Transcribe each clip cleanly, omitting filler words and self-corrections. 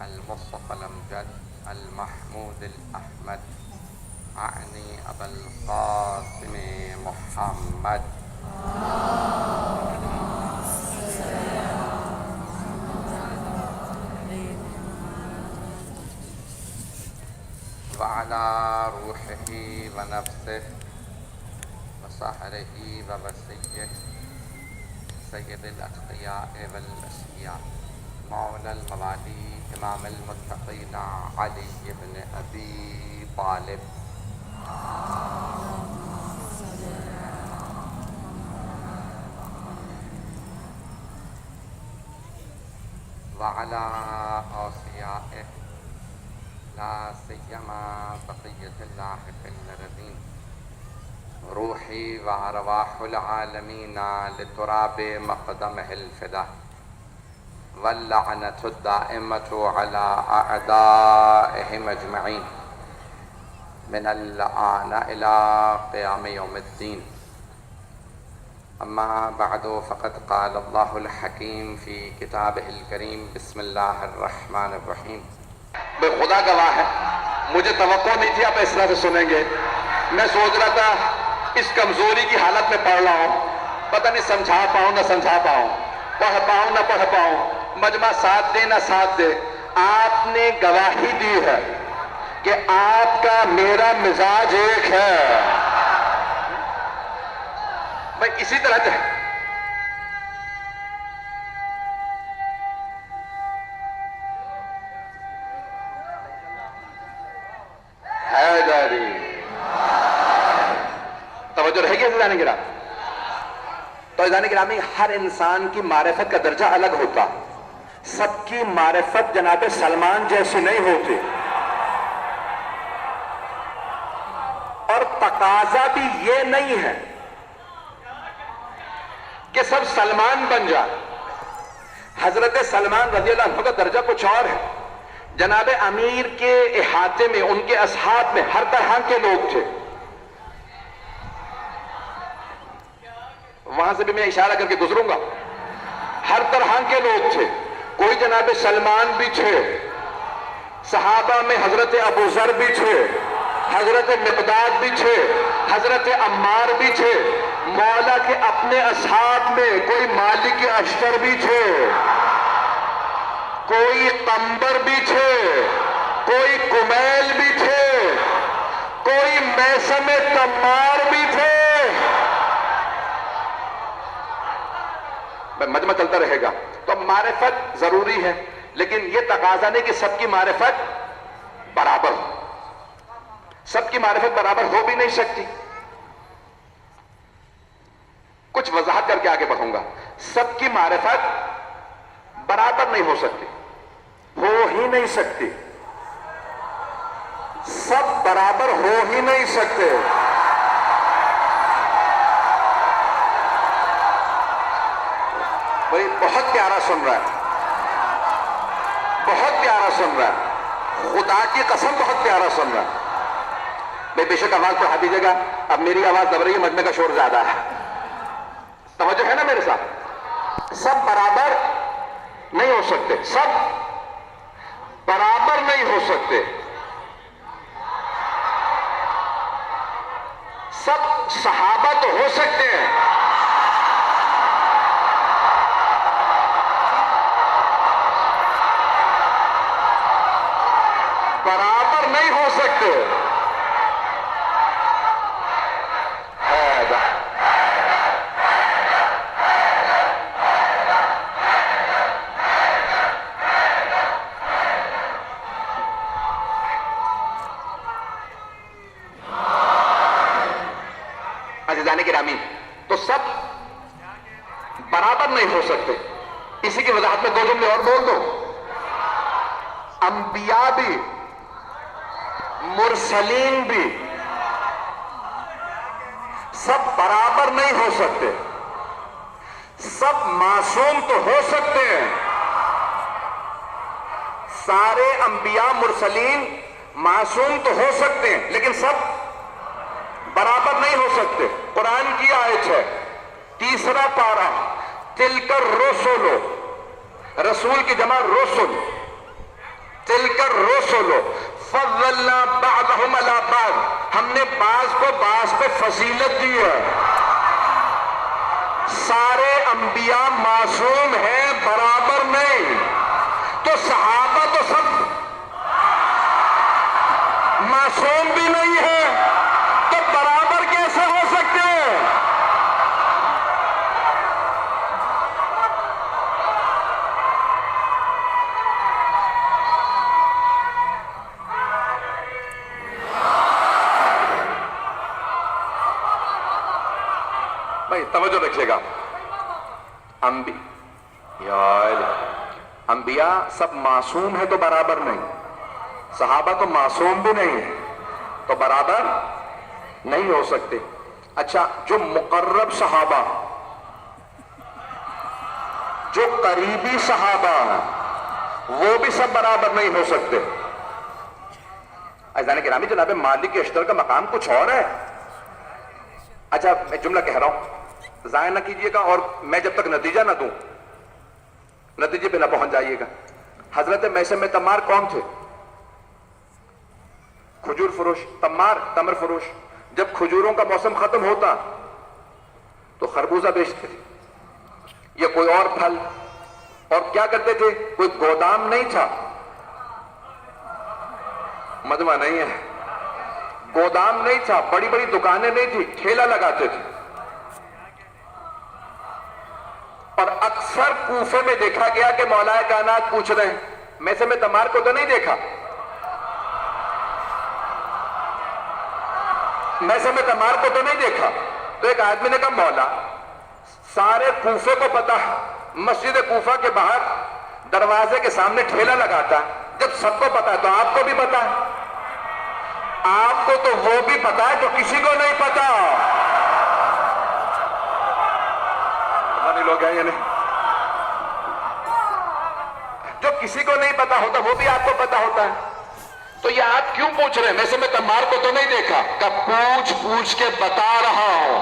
المصطفى الأمجد المحمود الأحمد أعني أبا القاسم محمد وعلى روحه ونفسه وصهره ووصيه سيد الأتقياء والأسقياء مولى الموالي إمام المتقين علي بن أبي طالب وعلى أوصيائه لا سيما بقية اللاحقين الذين روحي وأرواح العالمين لتراب مقدمه الفداء واللعنة الدائمة على أعدائهم أجمعين من الآن إلى قيام يوم الدين. أما بعد فقد قال الله الحكيم في كتابه الكريم بسم الله الرحمن الرحيم. بے خدا گواہ ہے مجھے توقع نہیں تھی آپ اس طرح سے سنیں گے. میں سوچ رہا تھا اس کمزوری کی حالت میں پڑھ رہا ہوں, پتہ نہیں سمجھا پاؤں نہ سمجھا پاؤں, پڑھ پاؤں نہ پڑھ پاؤں, مجمع ساتھ دے نہ ساتھ دے. آپ نے گواہی دی ہے کہ آپ کا میرا مزاج ایک ہے. میں اسی طرح توجہ رہے گی عزیزان گرامی. تو عزیزان گرامی, ہر انسان کی معرفت کا درجہ الگ ہوتا. سب کی معرفت جناب سلمان جیسی نہیں ہوتی, اور تقاضا بھی یہ نہیں ہے کہ سب سلمان بن جائے. حضرت سلمان رضی اللہ عنہ کا درجہ کچھ اور ہے. جناب امیر کے احاطے میں, ان کے اصحاب میں ہر طرح کے لوگ تھے. وہاں سے بھی میں اشارہ کر کے گزروں گا. ہر طرح کے لوگ تھے. کوئی جناب سلمان بھی تھے, صحابہ میں حضرت ابو ذر بھی تھے, حضرت مقداد بھی تھے, حضرت عمار بھی تھے. مولا کے اپنے اصحاب میں کوئی مالک اشتر بھی تھے, کوئی قمبر بھی تھے, کوئی کمیل بھی تھے, کوئی میسم تمار بھی تھے. مجمع چلتا رہے گا. تو معرفت ضروری ہے, لیکن یہ تقاضا نہیں کہ سب کی معرفت برابر ہو. سب کی معرفت برابر ہو بھی نہیں سکتی. کچھ وضاحت کر کے آگے بڑھوں گا. سب کی معرفت برابر نہیں ہو سکتی, ہو ہی نہیں سکتی. سب برابر ہو ہی نہیں سکتے. بھائی بہت پیارا سن رہا ہے, بہت پیارا سن رہا ہے, خدا کی قسم بہت پیارا سن رہا ہے. بھائی بے شک آواز بڑھا دیجیے گا, اب میری آواز دب رہی ہے, مجمع کا شور زیادہ ہے. توجہ ہے نا میرے ساتھ. سب برابر نہیں ہو سکتے, سب برابر نہیں ہو سکتے. سب صحابہ تو ہو سکتے ہیں, برابر نہیں ہو سکتے. عزیزان گرامی, تو سب برابر نہیں ہو سکتے. اسی کی وضاحت میں دو جملے اور بول دو. انبیاء بھی, مرسلین بھی, سب برابر نہیں ہو سکتے. سب معصوم تو ہو سکتے ہیں. سارے انبیاء مرسلین معصوم تو ہو سکتے ہیں, لیکن سب برابر نہیں ہو سکتے. قرآن کی آیت ہے, 3 پارہ, تلک الرسل, رسول کی جمع رسل, تلک الرسل فضلنا بعضهم علی بعض، ہم نے بعض کو بعض پہ فضیلت دی ہے. سارے انبیاء معصوم ہیں، برابر نہیں. تو صحابہ تو سب معصوم بھی نہیں ہے، تو برابر کیسے ہو سکتے ہیں؟ بھائی توجہ رکھیے گا. انبیاء سب معصوم ہے تو برابر نہیں، صحابہ تو معصوم بھی نہیں ہے تو برابر نہیں ہو سکتے. اچھا، جو مقرب صحابہ، جو قریبی صحابہ ہیں، وہ بھی سب برابر نہیں ہو سکتے. عزیزان گرامی، جناب مالک اشتر کا مقام کچھ اور ہے. اچھا، میں جملہ کہہ رہا ہوں، ضائع نہ کیجئے گا، اور میں جب تک نتیجہ نہ دوں نتیجے پہ نہ پہنچ جائیے گا. حضرت میثم تمار کون تھے؟ کھجور فروش. تمار تمر فروش. جب کھجوروں کا موسم ختم ہوتا تو خربوزہ بیچتے تھے یا کوئی اور پھل. اور کیا کرتے تھے؟ کوئی گودام نہیں تھا، مجمع نہیں ہے، گودام نہیں تھا، بڑی بڑی دکانیں نہیں تھی، ٹھیلا لگاتے تھے. اور اکثر کوفے میں دیکھا گیا کہ مولا کائنات پوچھ رہے ہیں، میثم تمار کو تو نہیں دیکھا؟ میثم تمار کو تو نہیں دیکھا؟ تو ایک آدمی نے کہا، مولا سارے کوفے کو پتا ہے، مسجد کوفہ کے باہر دروازے کے سامنے ٹھیلا لگاتا ہے، جب سب کو پتا ہے تو آپ کو بھی پتا ہے. آپ کو تو وہ بھی پتا ہے جو کسی کو نہیں پتا. لوگ ہیں یا نہیں؟ جو کسی کو نہیں پتا ہوتا وہ بھی آپ کو پتا ہوتا ہے. تو یہ آپ کیوں پوچھ رہے ہیں؟ میثم تمار کو تو نہیں دیکھا؟ کہ پوچھ پوچھ کے بتا رہا ہوں.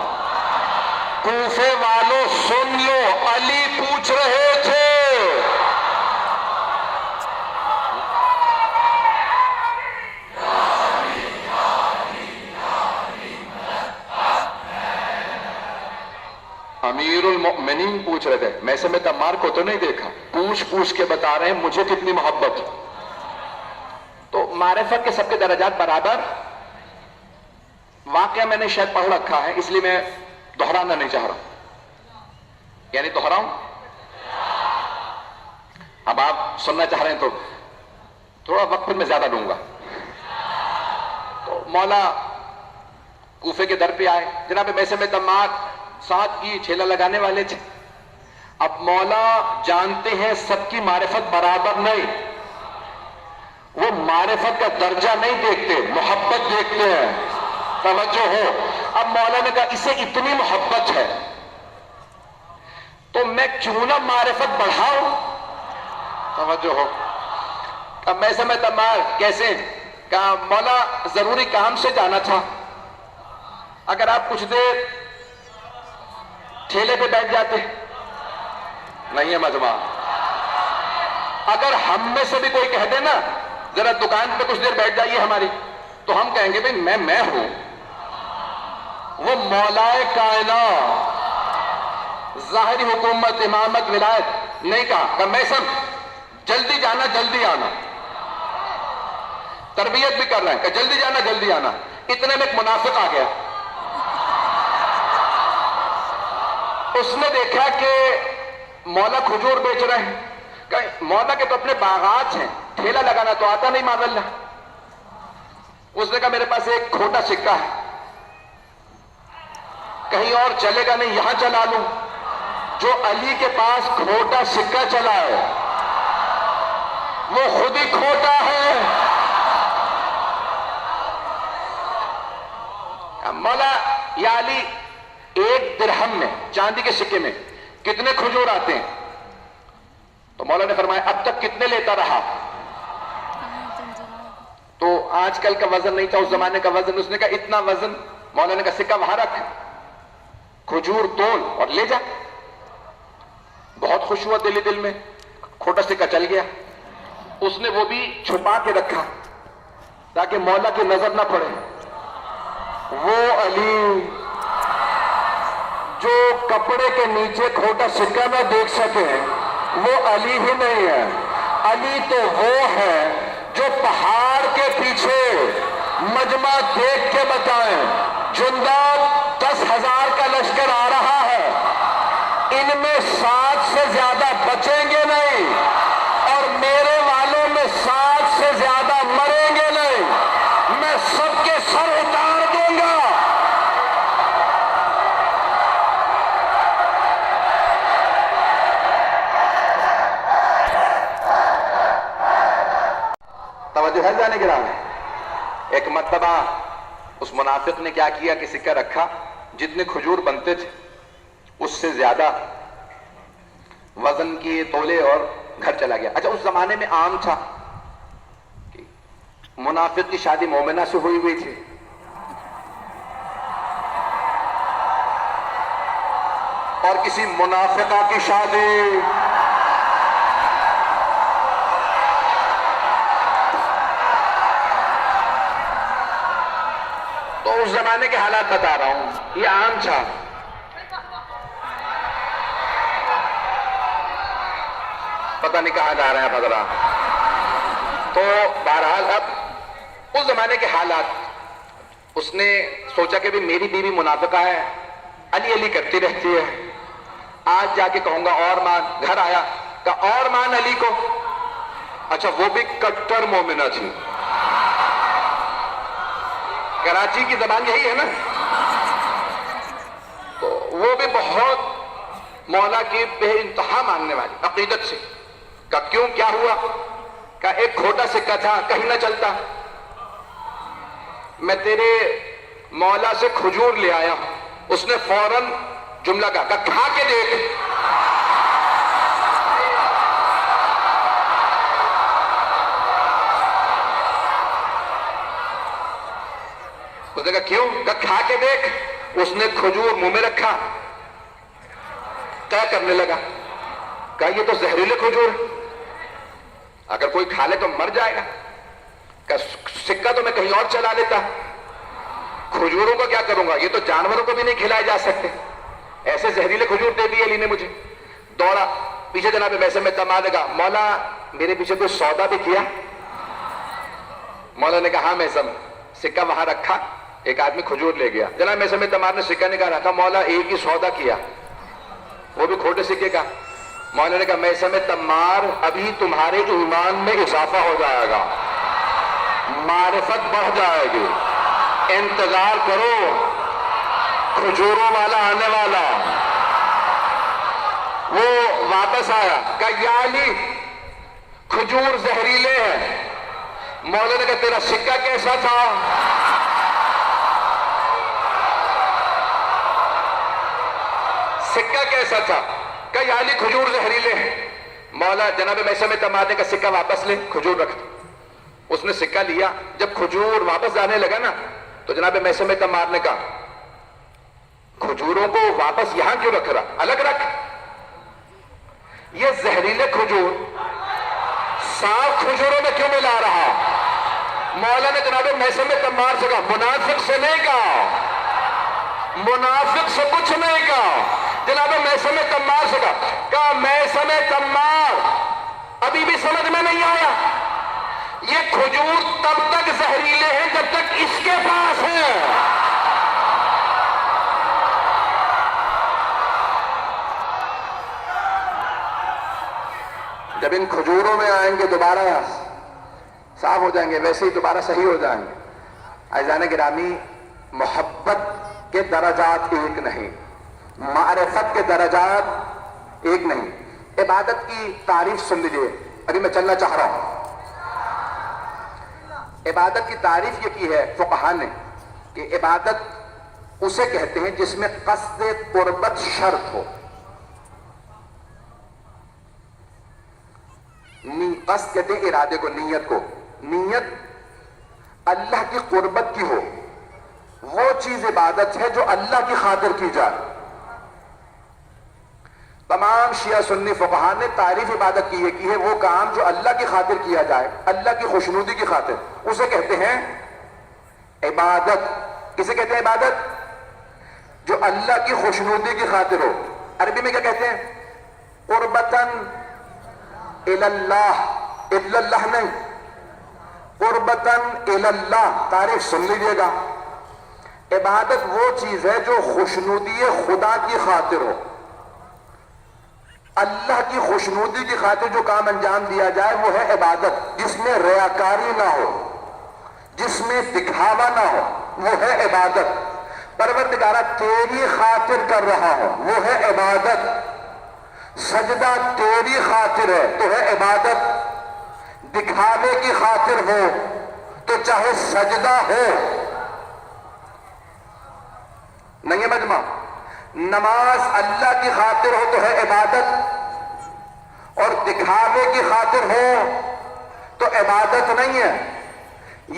کوفے والوں سن لو، علی پوچھ رہے تھے. امیر المؤمنین پوچھ رہے تھے، میثم تمار کو تو نہیں دیکھا. پوچھ پوچھ کے بتا رہے ہیں مجھے کتنی محبت. تو معرفت کے سب کے درجات برابر. واقعہ میں نے شاید پڑھ رکھا ہے، اس لیے میں دہرانا نہیں چاہ رہا. یعنی دہراؤں؟ اب آپ سننا چاہ رہے ہیں تو تھوڑا وقت پھر میں زیادہ دوں گا. تو مولا کوفے کے در پہ آئے. جناب میثم تمار ساتھ کی ٹھیلا لگانے والے تھے. اب مولا جانتے ہیں سب کی معرفت برابر نہیں، وہ معرفت کا درجہ نہیں دیکھتے، محبت دیکھتے ہیں. توجہ ہو. اب مولا نے کہا اسے اتنی محبت ہے تو میں کیوں نہ معرفت بڑھاؤں. توجہ ہو. اب میثم تمار کیسے؟ کہا مولا ضروری کام سے جانا تھا، اگر آپ کچھ دیر ٹھیلے پہ بیٹھ جاتے. نہیں ہے مجمع. اگر ہم میں سے بھی کوئی کہہ دے نا ذرا دکان پہ کچھ دیر بیٹھ جائیے ہماری، تو ہم کہیں گے بھئی میں ہوں. وہ مولا کائنات، ظاہری حکومت، امامت، ولایت نہیں کہا. کہ میثم جلدی جانا جلدی آنا. تربیت بھی کر رہے ہیں کہ جلدی جانا جلدی آنا. اتنے میں ایک منافق آ گیا. اس نے دیکھا کہ مولا کھجور بیچ رہے ہیں، کہ مولا کے تو اپنے باغات ہیں، ٹھیلا لگانا تو آتا نہیں معذاللہ. اس نے کہا میرے پاس ایک کھوٹا سکہ ہے، کہیں اور چلے گا نہیں، یہاں چلا لوں. جو علی کے پاس کھوٹا سکہ چلا ہے وہ خود ہی کھوٹا ہے. مولا یا علی، ایک درہم میں، چاندی کے سکے میں کتنے کھجور آتے ہیں؟ تو مولا نے فرمایا اب تک کتنے لیتا رہا؟ تو آج کل کا وزن نہیں تھا، اس زمانے کا وزن. اس نے کہا اتنا وزن. مولا نے کہا سکہ وہاں رکھ، کھجور تول اور لے جا. بہت خوش ہوا دل میں، کھوٹا سکہ چل گیا. اس نے وہ بھی چھپا کے رکھا تاکہ مولا کی نظر نہ پڑے. وہ علی جو کپڑے کے نیچے کھوٹا سکہ نہ دیکھ سکے وہ علی ہی نہیں ہے. علی تو وہ ہے جو پہاڑ کے پیچھے مجمع دیکھ کے بتائیں جندات 10,000 کا لشکر آ رہا ہے, ان میں 7 سے زیادہ بچیں گے نہیں اور میرے والوں میں 7 سے زیادہ مریں گے نہیں, میں سب کے سر اتار دوں گا. توجہ ہے جانے گرام. ایک مرتبہ اس منافق نے کیا کیا کہ سکہ رکھا, جتنے کھجور بنتے تھے اس سے زیادہ وزن کیے تولے اور گھر چلا گیا. اچھا اس زمانے میں عام تھا کہ منافق کی شادی مومنہ سے ہوئی تھی, اور کسی منافقہ کی شادی تو اس زمانے کے حالات بتا رہا ہوں, یہ عام تھا. پتہ نہیں کہاں جا رہے ہیں حضرات. تو بہرحال اب اس زمانے کے حالات, اس نے سوچا کہ بھی میری بیوی منافقہ ہے, علی علی کرتی رہتی ہے, آج جا کے کہوں گا اور مان. گھر آیا کہا اور مان علی کو. اچھا وہ بھی کٹر مومنہ تھی. کراچی کی زبان یہی ہے نا, تو وہ بھی بہت مولا کی بے انتہا ماننے والی عقیدت سے. کہا کیوں کیا ہوا؟ کہا ایک کھوٹا سکہ تھا کہیں نہ چلتا, میں تیرے مولا سے کھجور لے آیا. اس نے فوراً جملہ کہا کھا کے دیکھ. اس نے کہا کیوں؟ کہا کھا کے دیکھ. اس نے کھجور منہ میں رکھا, طے کرنے لگا. کہا یہ تو زہریلے کھجور, اگر کوئی کھا لے تو مر جائے گا. کہا سکہ تو میں کہیں اور چلا لیتا, کھجوروں کا کیا کروں گا, یہ تو جانوروں کو بھی نہیں کھلائے جا سکتے. ایسے زہریلے کھجور دے دیے علی نے مجھے. دوڑا پیچھے جناب ویسے میں تما دے گا, مولا میرے پیچھے کوئی سودا بھی کیا؟ مولا نے کہا ہاں میں سب. سکہ وہاں رکھا, ایک آدمی کھجور لے گیا. جناب میں سمیت تمار نے سکہ نکال رکھا, مولا ایک ہی سودا کیا, وہ بھی کھوٹے سکے کا. مولا نے کہا میں سمیت تمار ابھی تمہارے ایمان میں اضافہ ہو جائے گا, معرفت بڑھ جائے گی, انتظار کرو, کھجوروں والا آنے والا. وہ واپس آیا, کہا یا علی کھجور زہریلے ہیں. مولا نے کہا تیرا سکہ کیسا تھا؟ سکہ کیسا تھا؟ کہا یا علی کھجور زہریلے ہیں. مولا جناب میں سمیت تمار کا سکہ واپس لے, کھجور رکھ. اس نے سکہ لیا, جب کھجور واپس آنے لگا نا تو جناب میں سمیت تمار نے کہا کھجوروں کو واپس یہاں کیوں رکھ رہا, الگ رکھ. یہ زہریلے کھجور صاف کھجوروں میں کیوں ملا رہا؟ مولا نے جناب میں سمیت تمار سے کہا منافق سے نہیں کہا, منافق سے کچھ نہیں کہا. جناب میں سمیت تمار سے کہا میں سمیت تمار ابھی بھی سمجھ میں نہیں آیا, یہ کھجور تب تک زہریلے ہیں جب تک اس کے پاس ہیں. جب ان کھجوروں میں آئیں گے دوبارہ صاف ہو جائیں گے, ویسے ہی دوبارہ صحیح ہو جائیں گے. عزیزان گرامی, محبت کے درجات ایک نہیں, معرفت کے درجات ایک نہیں. عبادت کی تعریف سن لیجئے, ابھی میں چلنا چاہ رہا ہوں. عبادت کی تعریف یہ کی ہے فقہا نے کہ عبادت اسے کہتے ہیں جس میں قصد قربت شرط ہو. قصد کہتے ہیں ارادے کو, نیت کو. نیت اللہ کی قربت کی ہو, وہ چیز عبادت ہے جو اللہ کی خاطر کی جائے. تمام شیعہ سنی فقہا نے تعریف عبادت کی ہے وہ کام جو اللہ کی خاطر کیا جائے، اللہ کی خوشنودی کی خاطر، اسے کہتے ہیں عبادت۔ کسے کہتے ہیں عبادت؟ جو اللہ کی خوشنودی کی خاطر ہو۔ عربی میں کیا کہتے ہیں؟ قربتاً اللہ، اللہ نہیں، قربتاً اللہ۔ تعریف سن لیجئے گا، عبادت وہ چیز ہے جو خوشنودی خدا کی خاطر ہو، اللہ کی خوشنودی کی خاطر جو کام انجام دیا جائے وہ ہے عبادت، جس میں ریاکاری نہ ہو، جس میں دکھاوا نہ ہو، وہ ہے عبادت۔ پروردگارہ تیری خاطر کر رہا ہوں، وہ ہے عبادت۔ سجدہ تیری خاطر ہے تو ہے عبادت، دکھاوے کی خاطر ہو تو چاہے سجدہ ہو نہیں ہے مجمع۔ نماز اللہ کی خاطر ہو تو ہے عبادت، اور دکھاوے کی خاطر ہو تو عبادت نہیں ہے۔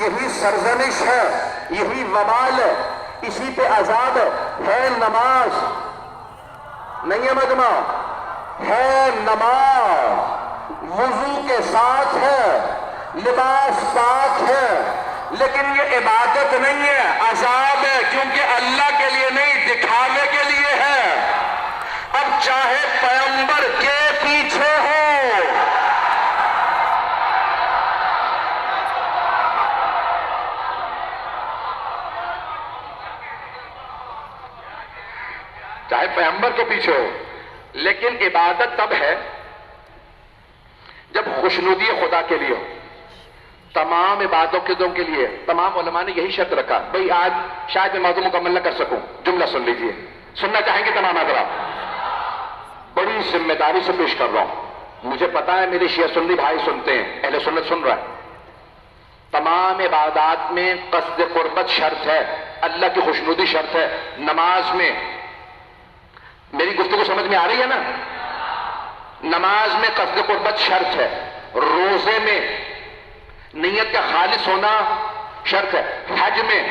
یہی سرزنش ہے، یہی وبال ہے، اسی پہ عذاب ہے نماز نہیں ہے مجمع، ہے نماز، وضو کے ساتھ ہے، لباس پاک ہے، لیکن یہ عبادت نہیں ہے، عذاب ہے، کیونکہ اللہ کے لیے نہیں، دکھاوے کے لیے ہے۔ اب چاہے پیغمبر کے پیچھے ہو، چاہے پیغمبر کے پیچھے ہو، لیکن عبادت تب ہے جب خوشنودی خدا کے لیے ہو۔ تمام عبادتوں کے لیے تمام علماء نے یہی شرط رکھا۔ بھئی آج شاید میں موضوع مکمل نہ کر سکوں، جملہ سن لیجئے، سننا چاہیں گے تمام حضرات، بڑی ذمہ داری سے پیش کر رہا ہوں، مجھے پتا ہے میرے شیعہ سنی بھائی سنتے ہیں، اہل سنت سن رہا ہے۔ تمام عبادات میں قصد قربت شرط ہے، اللہ کی خوشنودی شرط ہے۔ نماز میں، میری گفتگو سمجھ میں آ رہی ہے نا؟ نماز میں قصد قربت شرط ہے، روزے میں نیت کا خالص ہونا شرط ہے، حج میں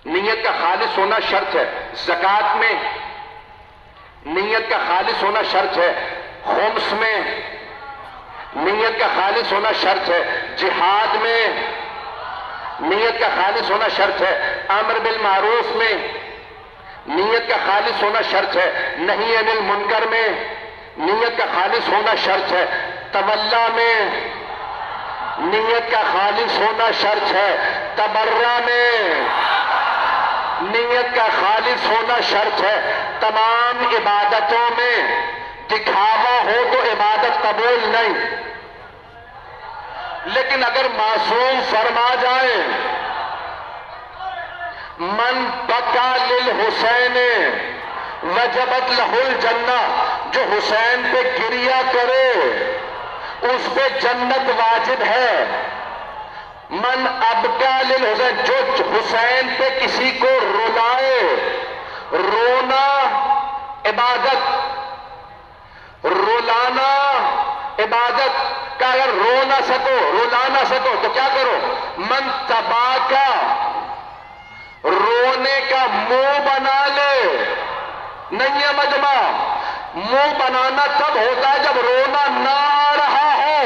نیت کا خالص ہونا شرط ہے، زکوٰۃ میں نیت کا خالص ہونا شرط ہے، خمس میں نیت کا خالص ہونا شرط ہے، جہاد میں نیت کا خالص ہونا شرط ہے، امر بالمعروف میں نیت کا خالص ہونا شرط ہے، نہی عن المنکر میں نیت کا خالص ہونا شرط ہے، تولا میں نیت کا خالص ہونا شرط ہے، تبرہ میں نیت کا خالص ہونا شرط ہے۔ تمام عبادتوں میں دکھاوا ہو تو عبادت قبول نہیں۔ لیکن اگر معصوم فرما جائے من بکا للحسین وجبت لہ الجنہ، جو حسین پہ گریہ کرے اس پہ جنت واجب ہے۔ من ابکا للحسین، جو حسین پہ کسی کو رلائے، رونا عبادت، رلانا عبادت کا، اگر رو نہ سکو، رلا نہ سکو تو کیا کرو؟ من تباکا، رونے کا منہ بنا لے، نہیں ہے مجمع۔ منہ بنانا تب ہوتا ہے جب رونا نہ آ رہا ہو،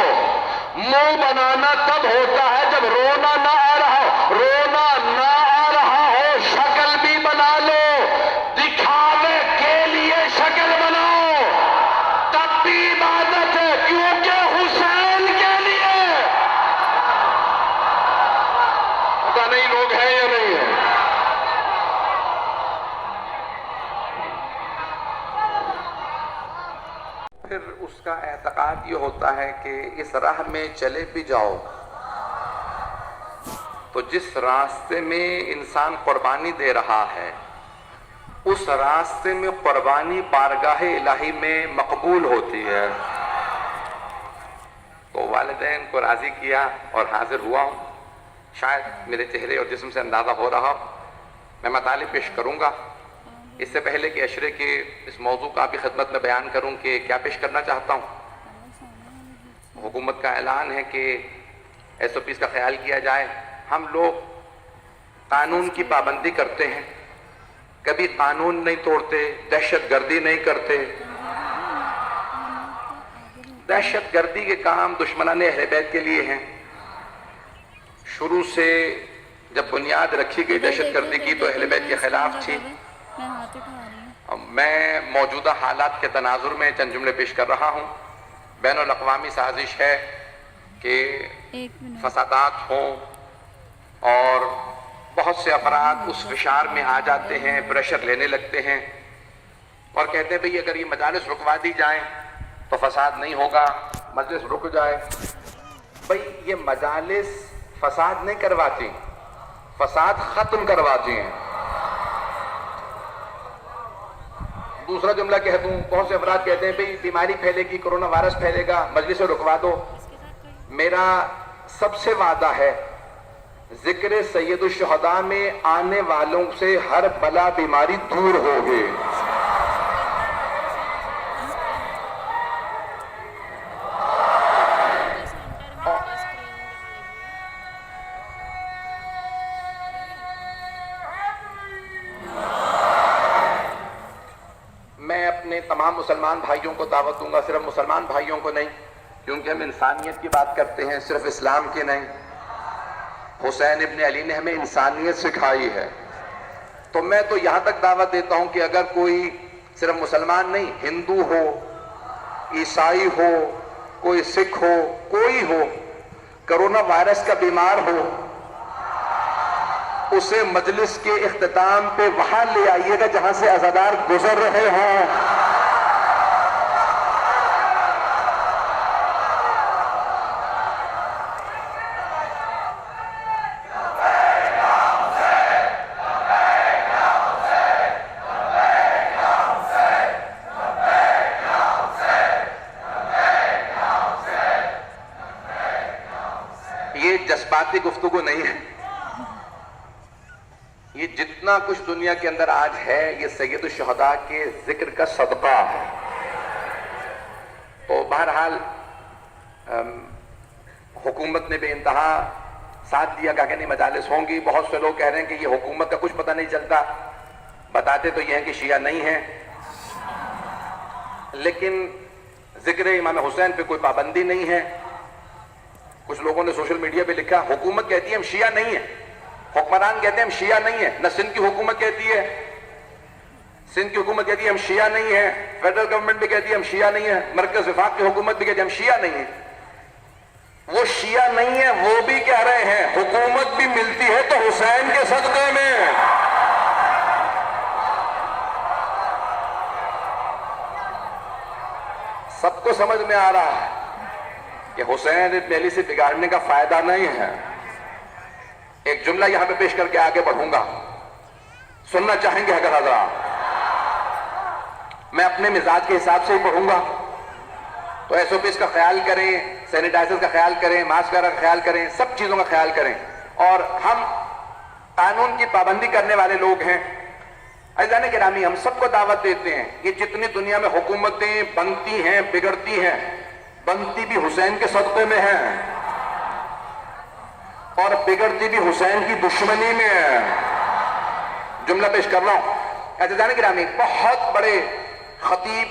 منہ بنانا تب ہوتا ہے جب رونا نہ آ رہا ہو۔ رونا نہ آ رہا ہو شکل بھی بنا لو، دکھاوے کے لیے شکل بناؤ، تب بھی عبادت ہے، کیونکہ حسین کے لیے۔ پتہ نہیں لوگ ہیں یا نہیں ہیں؟ پھر اس کا اعتقاد یہ ہوتا ہے کہ اس راہ میں چلے بھی جاؤ تو جس راستے میں انسان قربانی دے رہا ہے اس راستے میں قربانی بارگاہ الہی میں مقبول ہوتی ہے۔ تو والدین کو راضی کیا اور حاضر ہوا ہوں، شاید میرے چہرے اور جسم سے اندازہ ہو رہا ہو۔ میں مطالب پیش کروں گا، اس سے پہلے کہ عشرے کے اس موضوع کا بھی خدمت میں بیان کروں کہ کیا پیش کرنا چاہتا ہوں۔ حکومت کا اعلان ہے کہ SOPs کا خیال کیا جائے۔ ہم لوگ قانون کی پابندی کرتے ہیں، کبھی قانون نہیں توڑتے، دہشت گردی نہیں کرتے. دہشت گردی کے کام دشمنان اہل بیت کے لیے ہیں. شروع سے جب بنیاد رکھی گئی دہشت گردی کی تو اہل بیت کے خلاف تھی. میں موجودہ حالات کے تناظر میں چند جملے پیش کر رہا ہوں. بین الاقوامی سازش ہے کہ فسادات ہوں اور بہت سے افراد اس فشار میں آ جاتے ہیں، پریشر لینے لگتے ہیں اور کہتے ہیں بھئی اگر یہ مجالس رکوا دی جائیں تو فساد نہیں ہوگا، مجلس رک جائے. بھئی یہ مجالس فساد نہیں کرواتی، فساد ختم کرواتی ہیں. دوسرا جملہ کہہ دوں، بہت سے افراد کہتے ہیں بھئی بیماری پھیلے گی، کرونا وائرس پھیلے گا، مجلس رکوا دو. میرا سب سے وعدہ ہے ذکر سید الشہداء میں آنے والوں سے ہر بلا بیماری دور ہوگی. میں اپنے تمام مسلمان بھائیوں کو دعوت دوں گا، صرف مسلمان بھائیوں کو نہیں، کیونکہ ہم انسانیت کی بات کرتے ہیں، صرف اسلام کی نہیں. حسین ابن علی نے ہمیں انسانیت سکھائی ہے. تو میں تو یہاں تک دعوت دیتا ہوں کہ اگر کوئی صرف مسلمان نہیں، ہندو ہو، عیسائی ہو، کوئی سکھ ہو، کوئی ہو، کرونا وائرس کا بیمار ہو، اسے مجلس کے اختتام پہ وہاں لے آئیے گا جہاں سے عزادار گزر رہے ہوں. یہ جذباتی گفتگو نہیں ہے. یہ جتنا کچھ دنیا کے اندر آج ہے یہ سید الشہداء کے ذکر کا صدقہ ہے. تو بہرحال حکومت نے بے انتہا ساتھ دیا، کہا کہ نہیں مجالس ہوں گی. بہت سے لوگ کہہ رہے ہیں کہ یہ حکومت کا کچھ پتہ نہیں چلتا. بتاتے تو یہ ہیں کہ شیعہ نہیں ہیں، لیکن ذکر امام حسین پہ کوئی پابندی نہیں ہے. کچھ لوگوں نے سوشل میڈیا پہ لکھا حکومت کہتی ہے ہم شیعہ نہیں ہیں، حکمران کہتے ہیں ہم شیعہ نہیں ہیں. نہ سندھ کی حکومت کہتی ہے، سندھ کی حکومت کہتی ہے ہم شیعہ نہیں ہیں، فیڈرل گورنمنٹ بھی کہتی ہے ہم شیعہ نہیں ہیں، مرکز وفاق کی حکومت بھی کہتی ہے ہم شیعہ نہیں ہیں. وہ شیعہ نہیں ہیں، وہ بھی کہہ رہے ہیں حکومت بھی ملتی ہے تو حسین کے صدقے میں. سب کو سمجھ میں آ رہا ہے کہ حسین ابن علی سے بگاڑنے کا فائدہ نہیں ہے. ایک جملہ یہاں پہ پیش کر کے آگے بڑھوں گا، سننا چاہیں گے اگر حضرات؟ میں اپنے مزاج کے حساب سے ہی پڑھوں گا، تو ایس او پیز کا خیال کریں، سینیٹائزر کا خیال کریں، ماسک کا خیال کریں، سب چیزوں کا خیال کریں. اور ہم قانون کی پابندی کرنے والے لوگ ہیں. عزیزان گرامی، ہم سب کو دعوت دیتے ہیں کہ جتنی دنیا میں حکومتیں بنتی ہیں بگڑتی ہیں، بنتی بھی حسین کے صدقے میں ہیں اور بگڑتی بھی حسین کی دشمنی میں ہے. جملہ پیش کر رہا ہوں. عزیزان گرامی، بہت بڑے خطیب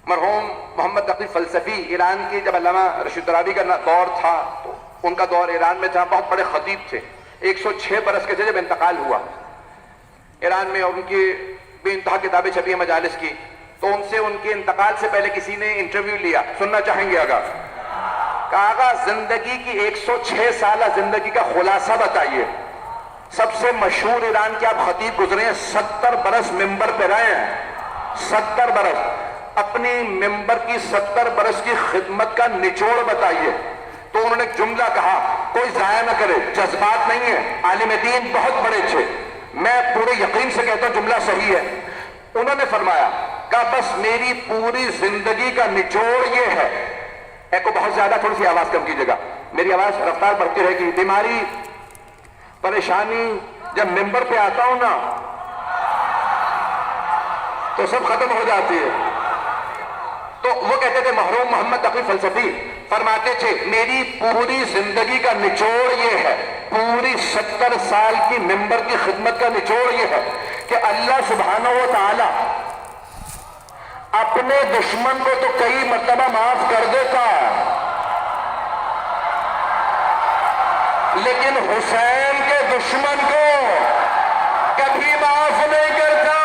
مرحوم محمد تقی فلسفی، ایران کی جب علامہ رشید ترابی کا دور تھا تو ان کا دور ایران میں تھا، بہت بڑے خطیب تھے. 106 برس کے تھے جب انتقال ہوا ایران میں، اور ان کی بے انتہا کتابیں چھپی ہیں مجالس کی. تو ان سے ان کے انتقال سے پہلے کسی نے انٹرویو لیا، سننا چاہیں گے اگر؟ کہا آقا زندگی کی 106 سالہ زندگی کا خلاصہ بتائیے. سب سے مشہور ایران کے آپ خطیب گزرے ہیں، 70 برس ممبر پہ رہے ہیں، 70 برس. اپنی ممبر کی 70 برس کی خدمت کا نچوڑ بتائیے. تو انہوں نے ایک جملہ کہا، کوئی ضائع نہ کرے، جذبات نہیں ہے، عالم دین بہت بڑے تھے، میں پورے یقین سے کہتا ہوں جملہ صحیح ہے. انہوں نے فرمایا کہ بس میری پوری زندگی کا نچوڑ یہ ہے. ایک کو بہت زیادہ تھوڑی سی آواز کم کیجیے گا، میری آواز رفتار بڑھتی رہے گی. بیماری پریشانی جب ممبر پہ آتا ہوں نا تو سب ختم ہو جاتی ہے. تو وہ کہتے تھے، محروم محمد تقی فلسفی فرماتے تھے میری پوری زندگی کا نچوڑ یہ ہے، پوری 70 سال کی ممبر کی خدمت کا نچوڑ یہ ہے کہ اللہ سبحانہ و تعالی اپنے دشمن کو تو کئی مرتبہ معاف کر دیتا، لیکن حسین کے دشمن کو کبھی معاف نہیں کرتا۔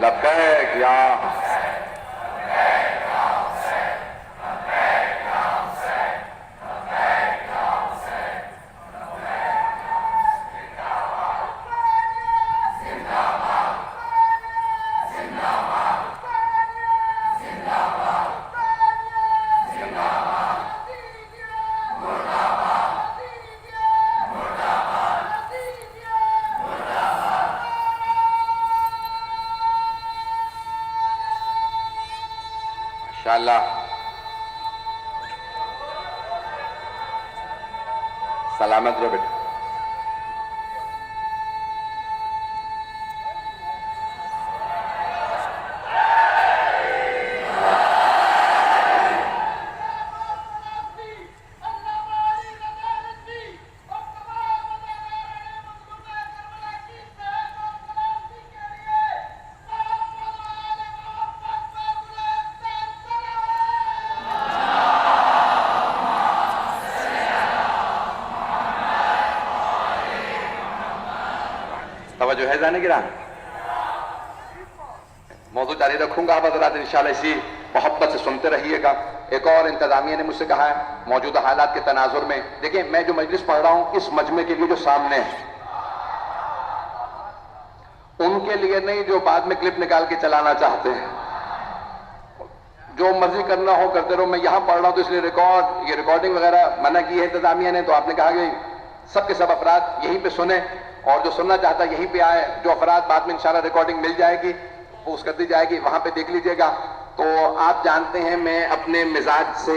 لبیک یا انشاءاللہ سلامت رہو بیٹا۔ توجہ ہے جانے گرا، موضوع جاری رکھوں گا، آپ حضرات انشاءاللہ اسی محبت سے سنتے رہیے گا۔ ایک اور انتظامیہ نے مجھ سے کہا ہے موجودہ حالات کے تناظر میں، دیکھیں میں جو مجلس پڑھ رہا ہوں اس مجمع کے لیے جو سامنے ہے، ان کے لیے نہیں جو بعد میں کلپ نکال کے چلانا چاہتے ہیں، جو مرضی کرنا ہو کرتے رہو۔ میں یہاں پڑھ رہا ہوں تو اس لیے یہ ریکارڈنگ وغیرہ منع کی ہے انتظامیہ نے، تو آپ نے کہا کہ سب کے سب افراد یہیں پہ سنیں، اور جو سننا چاہتا ہے یہیں پہ آئے، جو افراد بعد میں انشاءاللہ ریکارڈنگ مل جائے گی پوسٹ کر دی جائے گی، وہاں پہ دیکھ لیجئے گا۔ تو آپ جانتے ہیں میں اپنے مزاج سے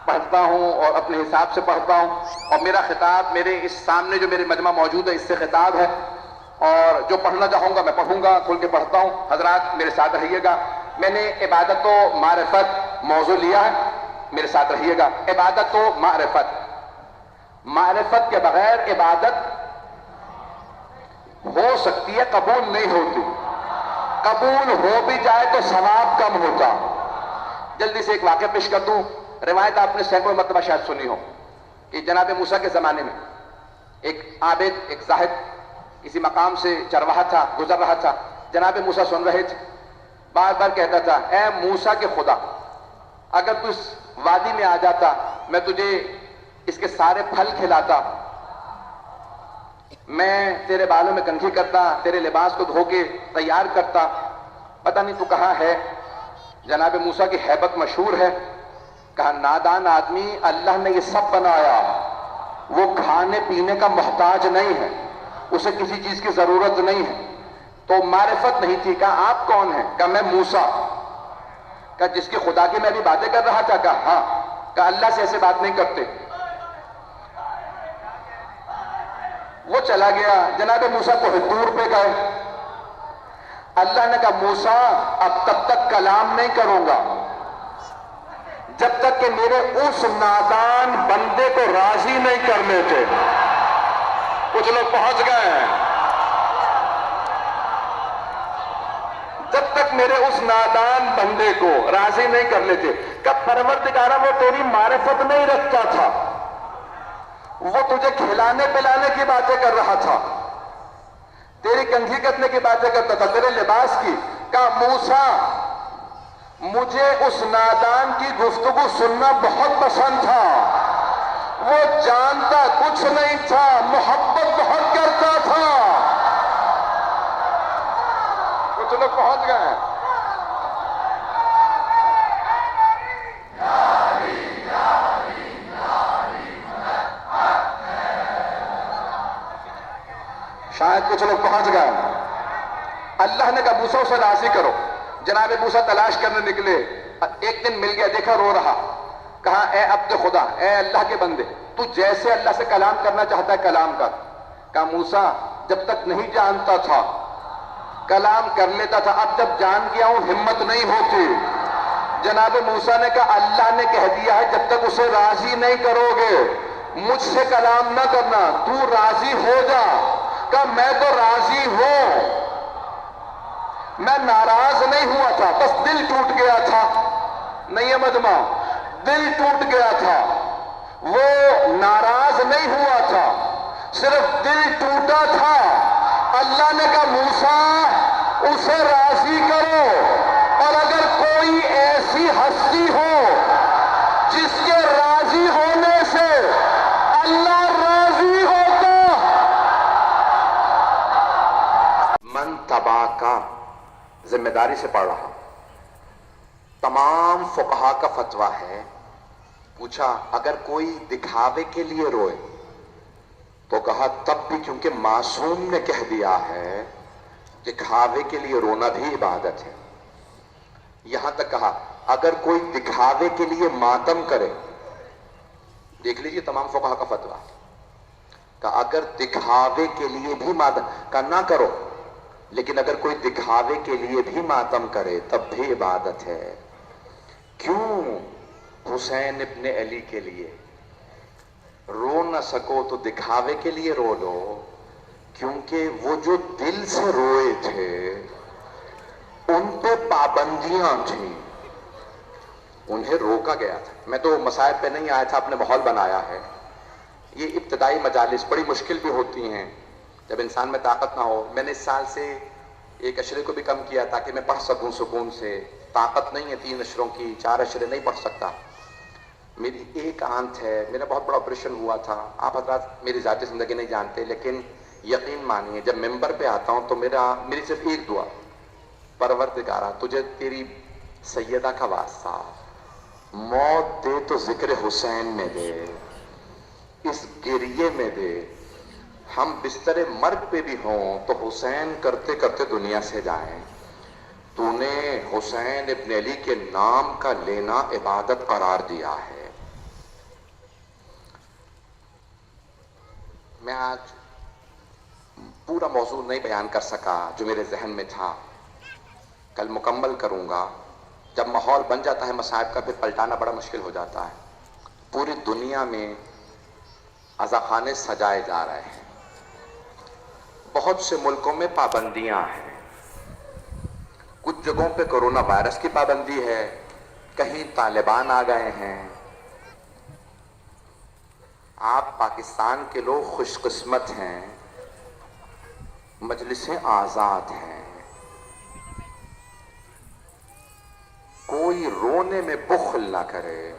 پڑھتا ہوں اور اپنے حساب سے پڑھتا ہوں، اور میرا خطاب میرے اس سامنے جو میرے مجمع موجود ہے اس سے خطاب ہے، اور جو پڑھنا چاہوں گا میں پڑھوں گا، کھل کے پڑھتا ہوں۔ حضرات میرے ساتھ رہیے گا، میں نے عبادت و معرفت موضوع لیا ہے، میرے ساتھ رہیے گا۔ عبادت و معرفت، معرفت کے بغیر عبادت ہو سکتی ہے، قبول نہیں ہوتی، قبول ہو بھی جائے تو ثواب کم ہوتا۔ جلدی سے ایک واقعہ پیش کر دوں، روایت آپ نے سینکڑوں مرتبہ شاید سنی ہو کہ جناب موسیٰ کے زمانے میں ایک عابد، ایک زاہد کسی مقام سے چرواہا تھا، گزر رہا تھا، جناب موسیٰ سن رہے تھے، بار بار کہتا تھا اے موسیٰ کے خدا، اگر تو اس وادی میں آ جاتا میں تجھے اس کے سارے پھل کھلاتا، میں تیرے بالوں میں کنگھی کرتا، تیرے لباس کو دھو کے تیار کرتا، پتہ نہیں تو کہاں ہے۔ جناب موسیٰ کی ہیبت مشہور ہے، کہا نادان آدمی، اللہ نے یہ سب بنایا، وہ کھانے پینے کا محتاج نہیں ہے، اسے کسی چیز کی ضرورت نہیں ہے، تو معرفت نہیں تھی۔ کہا آپ کون ہیں؟ کہا میں موسیٰ۔ کہا جس کی خدا کی میں بھی باتیں کر رہا تھا؟ کہا ہاں۔ کہا اللہ سے ایسے بات نہیں کرتے۔ وہ چلا گیا، جناب موسیٰ کو طور پہ گئے، اللہ نے کہا موسیٰ اب تب تک کلام نہیں کروں گا جب تک کہ میرے اس نادان بندے کو راضی نہیں کر لیتے۔ کچھ لوگ پہنچ گئے ہیں، جب تک میرے اس نادان بندے کو راضی نہیں کر لیتے۔ کہ پروردگارہ وہ تیری معرفت نہیں رکھتا تھا، وہ تجھے کھلانے پلانے کی باتیں کر رہا تھا، تیری کنگھی کرنے کی باتیں کرتا تھا، تیرے لباس کی۔ کہا موسیٰ مجھے اس نادان کی گفتگو سننا بہت پسند تھا، وہ جانتا کچھ نہیں تھا، محبت بہت کرتا تھا۔ کچھ لوگ پہنچ گئے ہیں۔ شاید کچھ لوگ پہنچ گئے۔ اللہ نے کہا موسیٰ اسے راضی کرو۔ جناب موسیٰ تلاش کرنے نکلے، ایک دن مل گیا، دیکھا رو رہا، کہا اے عبد خدا، اے اللہ کے بندے، تو جیسے اللہ سے کلام کرنا چاہتا ہے کلام کر، کہا موسیٰ جب تک نہیں جانتا تھا کلام کر لیتا تھا، اب جب جان گیا ہوں ہمت نہیں ہوتی۔ جناب موسیٰ نے کہا اللہ نے کہہ دیا ہے جب تک اسے راضی نہیں کرو گے مجھ سے کلام نہ کرنا، تو راضی ہو جا۔ کہا میں تو راضی ہوں، میں ناراض نہیں ہوا تھا، بس دل ٹوٹ گیا تھا۔ نہیں ہے مجمع، دل ٹوٹ گیا تھا، وہ ناراض نہیں ہوا تھا، صرف دل ٹوٹا تھا۔ اللہ نے کہا موسیٰ اسے راضی کرو، اور اگر کوئی ایسی ہستی ہو جس کے راضی ہونے سے اللہ راضی ہوتا۔ من تبا کا ذمہ داری سے پڑھ رہا، تمام فقہا کا فتویٰ ہے۔ پوچھا اگر کوئی دکھاوے کے لیے روئے تو کہا تب بھی کیونکہ معصوم نے کہہ دیا ہے دکھاوے کے لیے رونا بھی عبادت ہے۔ یہاں تک کہا اگر کوئی دکھاوے کے لیے ماتم کرے، دیکھ لیجئے تمام فقہا کا فتویٰ، کہا اگر دکھاوے کے لیے بھی ماتم، کہا نہ کرو، لیکن اگر کوئی دکھاوے کے لیے بھی ماتم کرے تب بھی عبادت ہے۔ کیوں؟ حسین ابن علی کے لیے رو نہ سکو تو دکھاوے کے لیے رو لو، کیونکہ وہ جو دل سے روئے تھے ان پہ پابندیاں تھیں، انہیں روکا گیا تھا۔ میں تو مسائل پہ نہیں آیا تھا، اپنے ماحول بنایا ہے۔ یہ ابتدائی مجالس بڑی مشکل بھی ہوتی ہیں جب انسان میں طاقت نہ ہو۔ میں نے اس سال سے ایک اشرے کو بھی کم کیا تاکہ میں پڑھ سکوں سکون سے۔ طاقت نہیں ہے 3 اشروں کی، 4 اشرے نہیں پڑھ سکتا۔ میری ایک آنت ہے، میرا بہت بڑا آپریشن ہوا تھا۔ آپ حضرات میری ذاتی زندگی نہیں جانتے، لیکن یقین مانیے جب ممبر پہ آتا ہوں تو میری صرف ایک دعا، پروردگارا تجھے تیری سیدہ کا واسطہ، موت دے تو ذکر حسین میں دے، اس گریے میں دے، ہم بستر مرگ پہ بھی ہوں تو حسین کرتے کرتے دنیا سے جائیں۔ تو نے حسین ابن علی کے نام کا لینا عبادت قرار دیا ہے۔ میں آج پورا موضوع نہیں بیان کر سکا جو میرے ذہن میں تھا، کل مکمل کروں گا۔ جب ماحول بن جاتا ہے مصائب کا پھر پلٹانا بڑا مشکل ہو جاتا ہے۔ پوری دنیا میں عزاخانے سجائے جا رہے ہیں، بہت سے ملکوں میں پابندیاں ہیں، کچھ جگہوں پہ کرونا وائرس کی پابندی ہے، کہیں طالبان آ گئے ہیں۔ آپ پاکستان کے لوگ خوش قسمت ہیں، مجلسیں آزاد ہیں، کوئی رونے میں بخل نہ کرے۔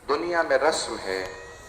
دنیا میں رسم ہے